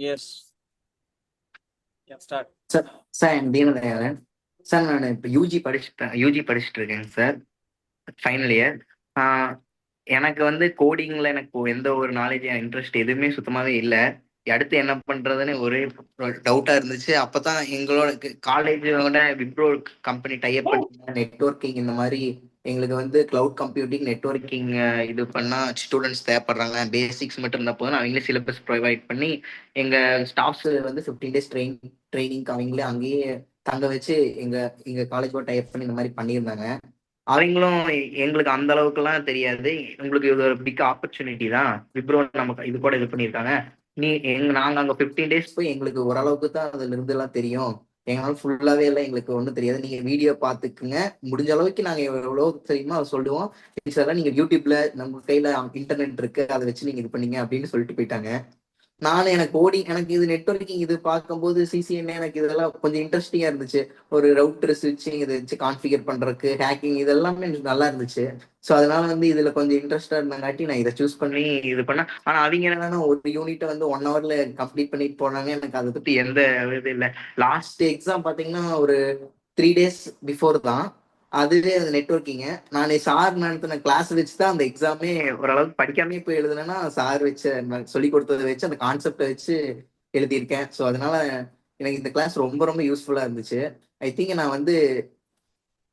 Yes. Yeah, start. Sir sir என் Deenadayalan sir. நான் இப்போ யூஜி படிச்சுட்டு இருக்கேங்க சார். Final year. எனக்கு வந்து கோடிங்கில் எனக்கு எந்த ஒரு நாலேஜ் இன்ட்ரெஸ்ட் எதுவுமே சுத்தமாகவே இல்லை. அடுத்து என்ன பண்ணுறதுன்னு ஒரே டவுட்டாக இருந்துச்சு. அப்போ தான் எங்களோட காலேஜோட விப்ரோ கம்பெனி டைப் பண்ணி நெட்வொர்க்கிங் இந்த மாதிரி எங்களுக்கு வந்து கிளவுட் கம்ப்யூட்டிங் நெட்வொர்க்கிங் இது பண்ணால் ஸ்டூடெண்ட்ஸ் தேவைப்படுறாங்க. பேசிக்ஸ் மட்டும் இருந்தால் போதும், அவங்களே சிலபஸ் ப்ரொவைட் பண்ணி எங்கள் ஸ்டாஃப்ஸ் வந்து 15 days ட்ரைனிங் அவங்களே அங்கேயே தங்க வச்சு எங்கள் காலேஜோட டைப் பண்ணி இந்த மாதிரி பண்ணியிருந்தாங்க. அவங்களும் எங்களுக்கு அந்த அளவுக்குலாம் தெரியாது, உங்களுக்கு இது ஒரு பிக் ஆப்பர்ச்சுனிட்டி தான், விப்ரோ நமக்கு இது கூட இது பண்ணியிருக்காங்க. நாங்கள் அங்கே 15 days போய் எங்களுக்கு ஓரளவுக்கு தான் அதுல இருந்து எல்லாம் தெரியும். எங்களால் ஃபுல்லாவே எல்லாம் எங்களுக்கு ஒன்றும் தெரியாது. நீங்க வீடியோ பார்த்துக்குங்க, முடிஞ்ச அளவுக்கு நாங்கள் எவ்வளோ தெரியுமோ அதை சொல்லுவோம். இதெல்லாம் நீங்க யூடியூப்ல நம்ம கையில இன்டர்நெட் இருக்கு, அதை வச்சு நீங்க இது பண்ணீங்க அப்படின்னு சொல்லிட்டு போயிட்டாங்க. நானும் எனக்கு எனக்கு இது நெட்வொர்க்கிங் இது பார்க்கும்போது சிசிஎன் எனக்கு இதெல்லாம் கொஞ்சம் இன்ட்ரெஸ்டிங்கா இருந்துச்சு. ஒரு ரவுட்டர் ஸ்விட்சிங் இதை வச்சு கான்ஃபிகர் பண்றதுக்கு ஹேக்கிங் இதெல்லாமே எனக்கு நல்லா இருந்துச்சு. ஸோ அதனால வந்து இதுல கொஞ்சம் இன்ட்ரெஸ்டா இருந்தங்காட்டி நான் இதை சூஸ் பண்ணி இது பண்ணேன். ஆனா அவங்க என்னன்னா ஒரு யூனிட்டை வந்து 1 hourல கம்ப்ளீட் பண்ணிட்டு போனாங்க. எனக்கு அதை பத்தி எந்த இது இல்லை. லாஸ்ட் எக்ஸாம் பாத்தீங்கன்னா ஒரு 3 days பிஃபோர் தான். அதுவே அந்த நெட்வொர்க்கிங்க நான் சார் நடத்தின கிளாஸ் வச்சு தான் அந்த எக்ஸாமே ஓரளவுக்கு படிக்காமே போய் எழுதுனேன்னா சார் வச்சு சொல்லி கொடுத்ததை வச்சு அந்த கான்செப்டை வச்சு எழுதியிருக்கேன். ஸோ அதனால எனக்கு இந்த கிளாஸ் ரொம்ப ரொம்ப யூஸ்ஃபுல்லா இருந்துச்சு. ஐ திங்க் நான் வந்து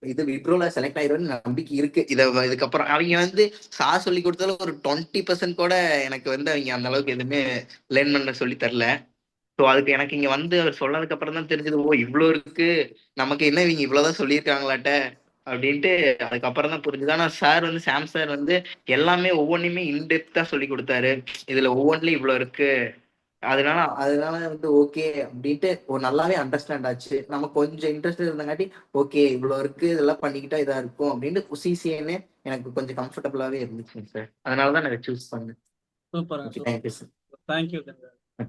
இது விப்ரோல செலக்ட் ஆயிடுவேன்னு நம்பிக்கை இருக்கு. இதுக்கப்புறம் அவங்க வந்து சார் சொல்லி கொடுத்தாலும் ஒரு 20% கூட எனக்கு வந்து அவங்க அந்த அளவுக்கு எதுவுமே லேர்ன் பண்ண சொல்லி தரல. ஸோ அதுக்கு எனக்கு இங்க வந்து அவர் சொன்னதுக்கு அப்புறம் தான் தெரிஞ்சது, ஓ இவ்வளோ இருக்கு, நமக்கு என்ன இவங்க இவ்வளவுதான் சொல்லியிருக்காங்களாட்ட அப்படின்ட்டு. அதுக்கப்புறம் தான் புரிஞ்சுது. ஆனா சார் வந்து சாம் சார் வந்து எல்லாமே ஒவ்வொன்றுமே இன்டெப்தா சொல்லி கொடுத்தாரு. இதுல ஒவ்வொன்றுலயும் இவ்வளவு இருக்கு, அதனால அதனால வந்து ஓகே அப்படின்ட்டு ஒரு நல்லாவே அண்டர்ஸ்டாண்ட் ஆச்சு. நம்ம கொஞ்சம் இன்ட்ரெஸ்ட் இருந்தங்காட்டி ஓகே இவ்வளவு இருக்கு, இதெல்லாம் பண்ணிக்கிட்டா இதா இருக்கும் அப்படின்ட்டு சிசிஎன்னு எனக்கு கொஞ்சம் கம்ஃபர்டபுளாவே இருந்துச்சுங்க சார். அதனாலதான் நான் சூஸ் பண்ணேன். Super. Thank you sir. Thank you.